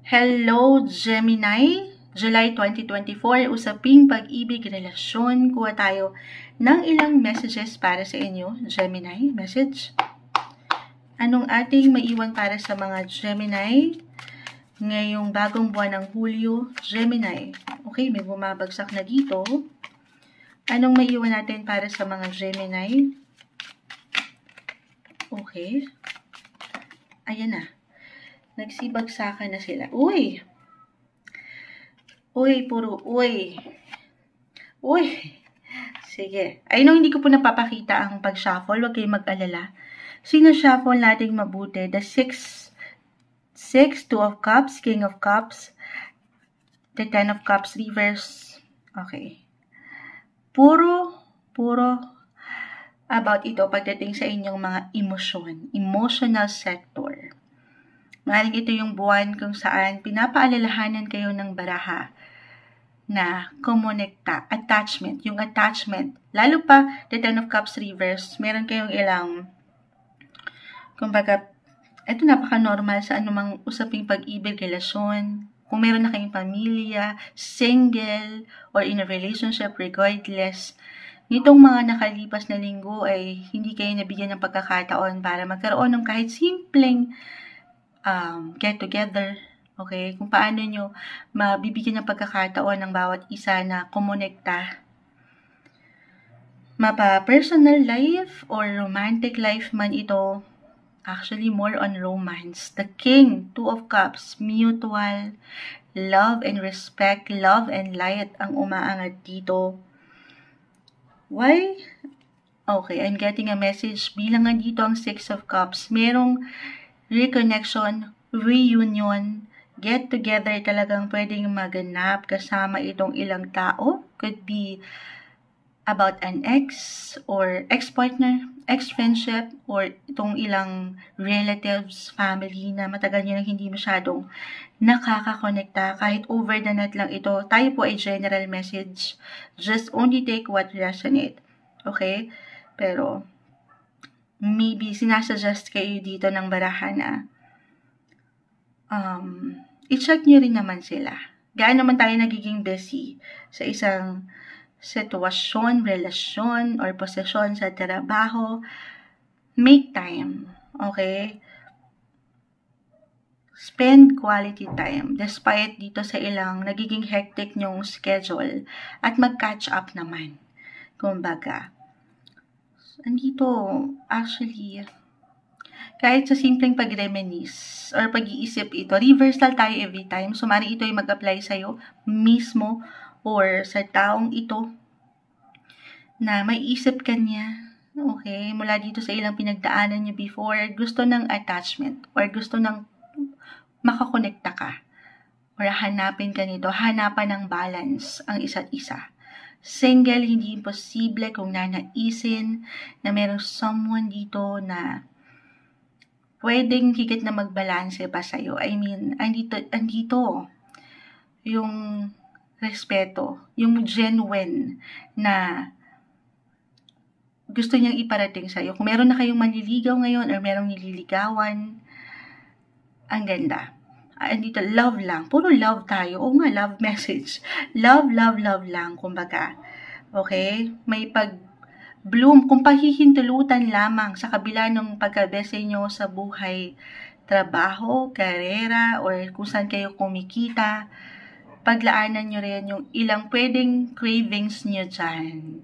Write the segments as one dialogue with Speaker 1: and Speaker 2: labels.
Speaker 1: Hello, Gemini. July 2024, usaping pag-ibig, relasyon. Kuha tayo ng ilang messages para sa inyo. Gemini, message. Anong ating maiwan para sa mga Gemini ngayong bagong buwan ng Hulyo? Gemini. Okay, may bumabagsak na dito. Anong maiwan natin para sa mga Gemini? Okay. Ayan na. Nagsibagsakan na sila. Uy! Uy, puro uy. Uy! Sige. I know hindi ko po napapakita ang pag-shuffle. Huwag kayong mag-alala. Sino-shuffle nating mabuti? The 6, 2 of Cups, King of Cups, the 10 of Cups, reverse. Okay. Puro about ito pagdating sa inyong mga emosyon. Emotional sector. Maaaring ito yung buwan kung saan pinapaalalahanan kayo ng baraha na kumonekta, attachment, yung attachment. Lalo pa, the 10 of Cups reverse, meron kayong ilang, kumbaga, ito napaka-normal sa anumang usaping pag-ibig, relasyon. Kung meron na kayong pamilya, single, or in a relationship, regardless, nitong mga nakalipas na linggo ay hindi kayo nabigyan ng pagkakataon para magkaroon ng kahit simpleng get together, okay? Kung paano nyo mabibigyan ng pagkakataon ng bawat isa na kumonekta. Mapa personal life or romantic life man ito, actually more on romance. The King, 2 of Cups, mutual, love and respect, love and light ang umaangat dito. Why? Okay, I'm getting a message. Bilang nga dito ang 6 of Cups, merong reconnection, reunion, get together talagang pwedeng maganap kasama itong ilang tao. Could be about an ex or ex-partner, ex-friendship, or itong ilang relatives, family na matagal nyo nang hindi masyadong nakakakonekta. Kahit over the net lang ito, tayo po ay general message. Just only take what resonate. Okay? Pero maybe sinasuggest kayo dito ng baraha na i-check nyo rin naman sila. Gaano naman tayo nagiging busy sa isang sitwasyon, relasyon, or posisyon sa trabaho. Make time. Okay? Spend quality time despite dito sa ilang nagiging hectic nyong schedule at mag-catch up naman. Kumbaga, andito, actually, kahit sa simpleng pag-reminisce or pag-iisip ito, reversal tayo every time. So, mari ito ay mag-apply sa'yo mismo or sa taong ito na may isip ka niya. Okay? Mula dito sa ilang pinagdaanan niyo before, gusto ng attachment or gusto ng makakonekta ka or hanapin ka nito, hanapan ng balance ang isa't isa. Single, hindi imposible kung nanaisin na merong someone dito na pwedeng higit na magbalanse pa sa'yo. I mean, andito yung respeto, yung genuine na gusto niyang iparating sa'yo. Kung meron na kayong manliligaw ngayon or merong nililigawan, ang ganda. Andito, love lang. Puro love tayo. Oo nga, love message. Love lang, kumbaga. Okay? May pag-bloom. Kung pahihintulutan lamang sa kabila ng pagkabese nyo sa buhay, trabaho, karera, or kung saan kayo kumikita, paglaanan nyo rin yung ilang pwedeng cravings nyo dyan.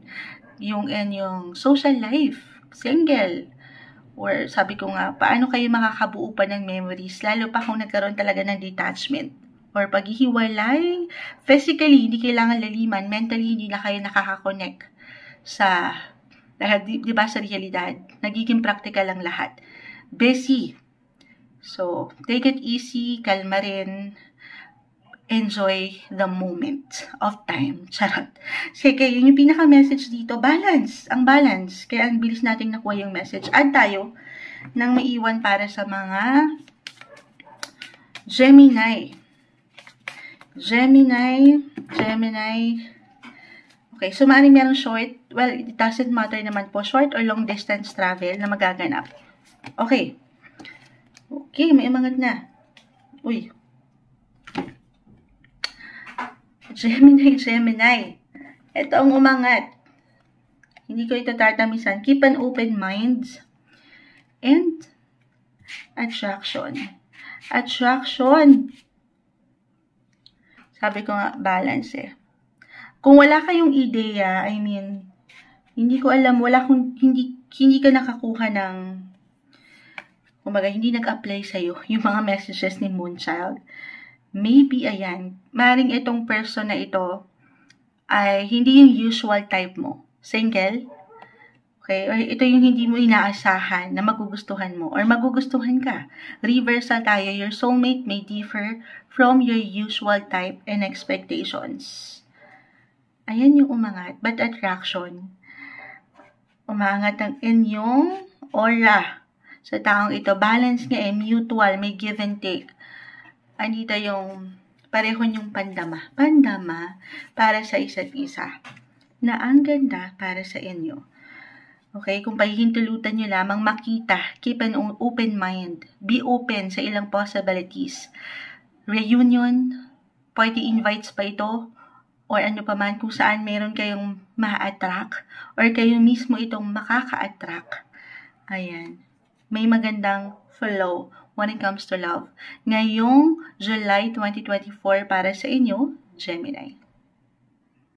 Speaker 1: Yung social life, single, or sabi ko nga, paano kayo makakabuo pa ng memories, lalo pa kung nagkaroon talaga ng detachment or paghihiwalay. Physically, hindi kailangan laliman. Mentally, hindi na kayo nakaka-connect sa, di ba, sa realidad. Nagiging practical lang lahat. Busy. So, take it easy, kalma rin. Enjoy the moment of time. Charot. Kaya yun yung pinaka-message dito. Balance. Ang balance. Kaya ang bilis nating nakuha yung message. Add tayo ng maiwan para sa mga Gemini. Okay, so maaaring merong short. Well, it doesn't matter naman po. Short or long distance travel na magaganap. Okay. Okay, may umangat na. Uy. Gemini. Ito ang umangat. Hindi ko ito tatamisan. Keep an open mind. And attraction. Attraction. Sabi ko nga, balance eh. Kung wala kayong ideya, I mean, hindi ko alam, hindi ka nakakuha ng, kumbaga, hindi nag-apply sa'yo yung mga messages ni Moonchild. Maybe, ayan, maring itong person na ito ay hindi yung usual type mo. Single? Okay? Or ito yung hindi mo inaasahan na magugustuhan mo or magugustuhan ka. Reversal tayo. Your soulmate may differ from your usual type and expectations. Ayan yung umangat. But attraction, umangat ang inyong aura sa taong ito. Balance nga mutual, may give and take. Anita yung pareho niyong pandama para sa isa't isa na ang ganda para sa inyo. Okay, kung pahihintulutan nyo lamang makita, keep an open mind, be open sa ilang possibilities. Reunion, party invites pa ito, or ano pa man kung saan meron kayong ma-attract, or kayo mismo itong makaka-attract. Ayan, may magandang flow when it comes to love. Ngayong July 2024 para sa inyo, Gemini.